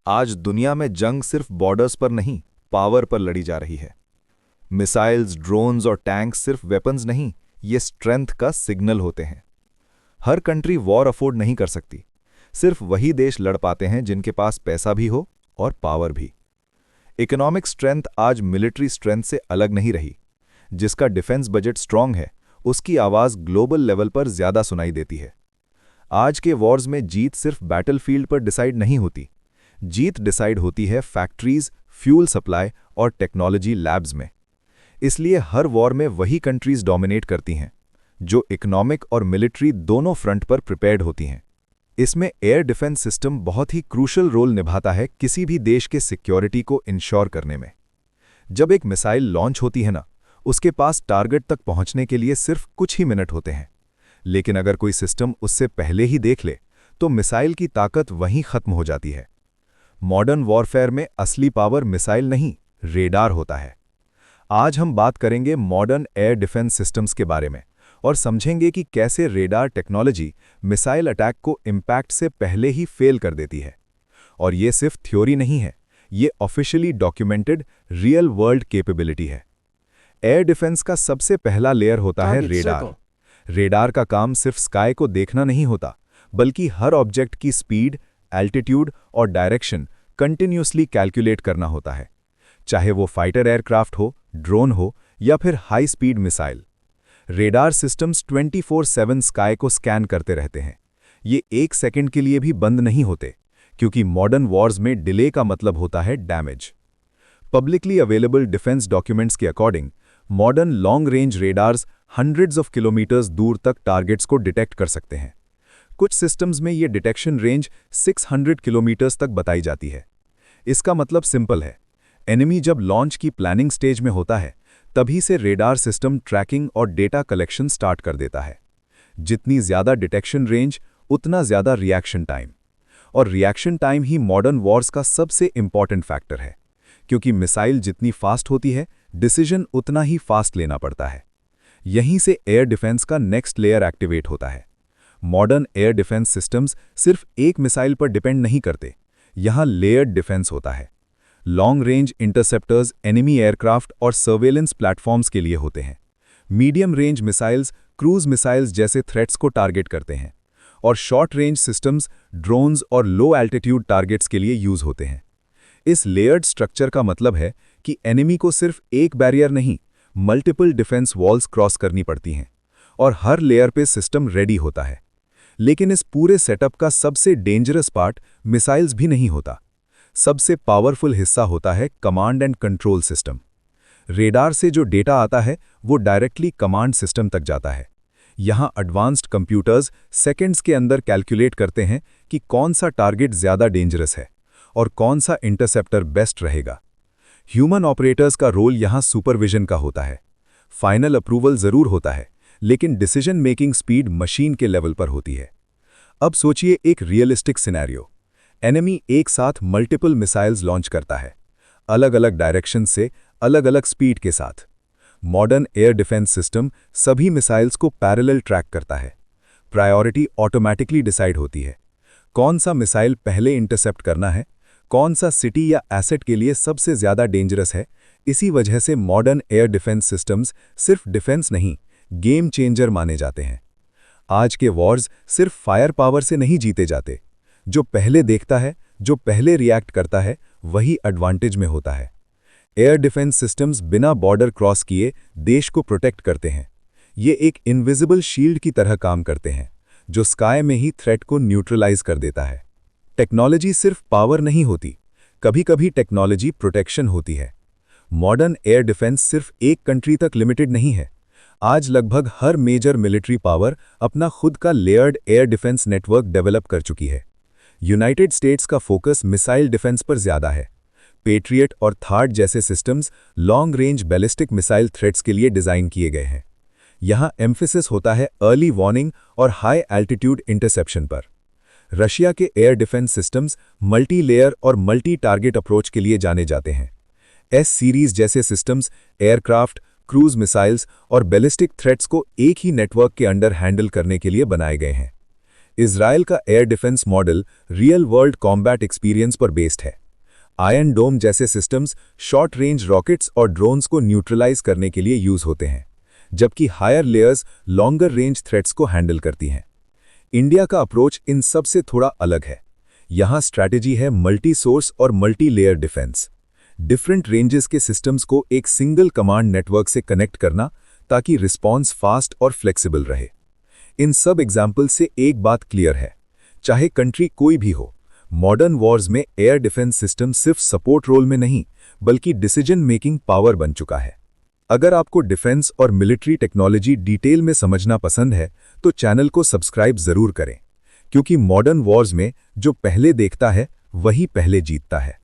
आज दुनिया में जंग सिर्फ बॉर्डर्स पर नहीं, पावर पर लड़ी जा रही है। मिसाइल्स, ड्रोन्स और टैंक्स सिर्फ वेपन्स नहीं, ये स्ट्रेंथ का सिग्नल होते हैं। हर कंट्री वॉर अफोर्ड नहीं कर सकती। सिर्फ वही देश लड़ पाते हैं जिनके पास पैसा भी हो और पावर भी। इकोनॉमिक स्ट्रेंथ आज मिलिट्री स्ट्रेंथ से अलग नहीं रही। जिसका डिफेंस बजट स्ट्रांग है, उसकी आवाज ग्लोबल लेवल पर ज्यादा सुनाई देती है। आज के वॉर्स में जीत सिर्फ बैटलफील्ड पर डिसाइड नहीं होती। जीत डिसाइड होती है फैक्ट्रीज, फ्यूल सप्लाई और टेक्नोलॉजी लैब्स में। इसलिए हर वॉर में वही कंट्रीज डोमिनेट करती हैं जो इकोनॉमिक और मिलिट्री दोनों फ्रंट पर प्रिपेयर्ड होती हैं। इसमें एयर डिफेंस सिस्टम बहुत ही क्रूशल रोल निभाता है किसी भी देश के सिक्योरिटी को इंश्योर करने में। जब एक मिसाइल लॉन्च होती है ना, उसके पास टारगेट तक पहुंचने के लिए सिर्फ कुछ ही मिनट होते हैं। लेकिन अगर कोई सिस्टम उससे पहले ही देख ले तो मिसाइल की ताकत वहीं खत्म हो जाती है। मॉडर्न वॉरफेयर में असली पावर मिसाइल नहीं, रेडार होता है। आज हम बात करेंगे मॉडर्न एयर डिफेंस सिस्टम्स के बारे में और समझेंगे कि कैसे रेडार टेक्नोलॉजी मिसाइल अटैक को इम्पैक्ट से पहले ही फेल कर देती है। और ये सिर्फ थ्योरी नहीं है, ये officially documented real world capability है। एयर डिफेंस का सबसे पहला लेयर होता है रेडार। रेडार का काम सिर्फ स्काई को देखना नहीं होता, बल्कि हर ऑब्जेक्ट की स्पीड, एल्टीट्यूड और डायरेक्शन कंटिन्यूसली कैलकुलेट करना होता है, चाहे वो फाइटर एयरक्राफ्ट हो, ड्रोन हो या फिर high speed missile. Radar systems 24/7 sky को स्कैन करते रहते हैं। ये एक सेकंड के लिए भी बंद नहीं होते, क्योंकि मॉडर्न वॉर्स में डिले का मतलब होता है damage. Publicly available defence documents के according modern long range radars hundreds of kilometres दूर तक टारगेट्स को डिटेक्ट कर सकते हैं। कुछ सिस्टम्स में ये डिटेक्शन रेंज 600 किलोमीटर्स तक बताई जाती है। इसका मतलब सिंपल है, एनिमी जब लॉन्च की प्लानिंग स्टेज में होता है, तभी से रेडार सिस्टम ट्रैकिंग और डेटा कलेक्शन स्टार्ट कर देता है। जितनी ज्यादा डिटेक्शन रेंज, उतना ज्यादा रिएक्शन टाइम। और रिएक्शन टाइम ही मॉडर्न वॉर्स का सबसे इंपॉर्टेंट फैक्टर है, क्योंकि मिसाइल जितनी फास्ट होती है, डिसीजन उतना ही फास्ट लेना पड़ता है। यहीं से एयर डिफेंस का नेक्स्ट लेयर एक्टिवेट होता है। मॉडर्न एयर डिफेंस सिस्टम्स सिर्फ एक मिसाइल पर डिपेंड नहीं करते, यहां लेयर्ड डिफेंस होता है। Long range interceptors enemy aircraft और सर्वेलेंस प्लेटफॉर्म्स के लिए होते हैं। Medium range missiles cruise missiles जैसे थ्रेट्स को टारगेट करते हैं। और शॉर्ट रेंज सिस्टम्स ड्रोन्स और लो एल्टीट्यूड टारगेट्स के लिए यूज होते हैं। इस लेयर्ड स्ट्रक्चर का मतलब है कि एनिमी को सिर्फ एक बैरियर नहीं, मल्टीपल डिफेंस वॉल्स क्रॉस करनी पड़ती हैं, और हर लेयर पे सिस्टम रेडी होता है। लेकिन इस पूरे सेटअप का सबसे डेंजरस पार्ट मिसाइल्स भी नहीं होता। सबसे पावरफुल हिस्सा होता है command and control system. Radar से जो डेटा आता है वो डायरेक्टली कमांड सिस्टम तक जाता है। यहां एडवांस्ड कंप्यूटर्स सेकंड्स के अंदर कैलकुलेट करते हैं कि कौन सा टारगेट ज्यादा डेंजरस है और कौन सा इंटरसेप्टर बेस्ट रहेगा। ह्यूमन ऑपरेटर्स का रोल यहां सुपरविजन का होता है। फाइनल अप्रूवल जरूर होता है, लेकिन डिसीजन मेकिंग स्पीड मशीन के लेवल पर होती है। अब सोचिए एक रियलिस्टिक सिनेरियो। एनिमी एक साथ मल्टीपल मिसाइल्स लॉन्च करता है, अलग अलग डायरेक्शन से, अलग अलग स्पीड के साथ। मॉडर्न एयर डिफेंस सिस्टम सभी मिसाइल्स को पैरेलल ट्रैक करता है। प्रायोरिटी ऑटोमैटिकली डिसाइड होती है। कौन सा मिसाइल पहले इंटरसेप्ट करना है, कौन सा सिटी या एसेट के लिए सबसे ज्यादा डेंजरस है। इसी वजह से मॉडर्न एयर डिफेंस सिस्टम्स सिर्फ डिफेंस नहीं, गेम चेंजर माने जाते हैं। आज के वॉर्स सिर्फ फायर पावर से नहीं जीते जाते। जो पहले देखता है, जो पहले रिएक्ट करता है, वही एडवांटेज में होता है। एयर डिफेंस सिस्टम्स बिना बॉर्डर क्रॉस किए देश को प्रोटेक्ट करते हैं। ये एक इनविजिबल शील्ड की तरह काम करते हैं, जो स्काई में ही थ्रेट को न्यूट्रलाइज कर देता है। टेक्नोलॉजी सिर्फ पावर नहीं होती, कभी-कभी टेक्नोलॉजी प्रोटेक्शन होती है। मॉडर्न एयर डिफेंस सिर्फ एक कंट्री तक लिमिटेड नहीं है। आज लगभग हर मेजर मिलिट्री पावर अपना खुद का layered air defence network develop कर चुकी है। यूनाइटेड स्टेट्स का फोकस मिसाइल डिफेंस पर ज्यादा है। पेट्रियट और थार्ड जैसे systems long range ballistic missile threats के लिए डिजाइन किए गए हैं। यहां एम्फेसिस होता है अर्ली वार्निंग और हाई एल्टीट्यूड इंटरसेप्शन पर। रशिया के air defence systems multi layer और मल्टी टारगेट अप्रोच के लिए जाने जाते हैं। एस सीरीज जैसे सिस्टम्स एयरक्राफ्ट, क्रूज मिसाइल्स और बैलिस्टिक थ्रेट्स को एक ही नेटवर्क के अंडर हैंडल करने के लिए बनाए गए हैं। इजराइल का air defence model real world combat experience पर बेस्ड है। आयरन डोम जैसे सिस्टम्स शॉर्ट रेंज रॉकेट्स और ड्रोन्स को न्यूट्रलाइज करने के लिए यूज होते हैं, जबकि higher layers longer range threats को हैंडल करती हैं। इंडिया का अप्रोच इन सब से थोड़ा अलग है। यहाँ स्ट्रैटेजी है मल्टी सोर्स और multi layer defence. Different ranges के सिस्टम्स को एक सिंगल कमांड नेटवर्क से कनेक्ट करना ताकि रिस्पॉन्स फास्ट और फ्लेक्सिबल रहे। इन सब एग्जाम्पल से एक बात क्लियर है, चाहे कंट्री कोई भी हो, मॉडर्न वॉर्स में एयर डिफेंस सिस्टम सिर्फ सपोर्ट रोल में नहीं बल्कि डिसीजन मेकिंग पावर बन चुका है। अगर आपको डिफेंस और मिलिट्री टेक्नोलॉजी डिटेल में समझना पसंद है तो चैनल को सब्सक्राइब जरूर करें, क्योंकि मॉडर्न वॉर्स में जो पहले देखता है वही पहले जीतता है।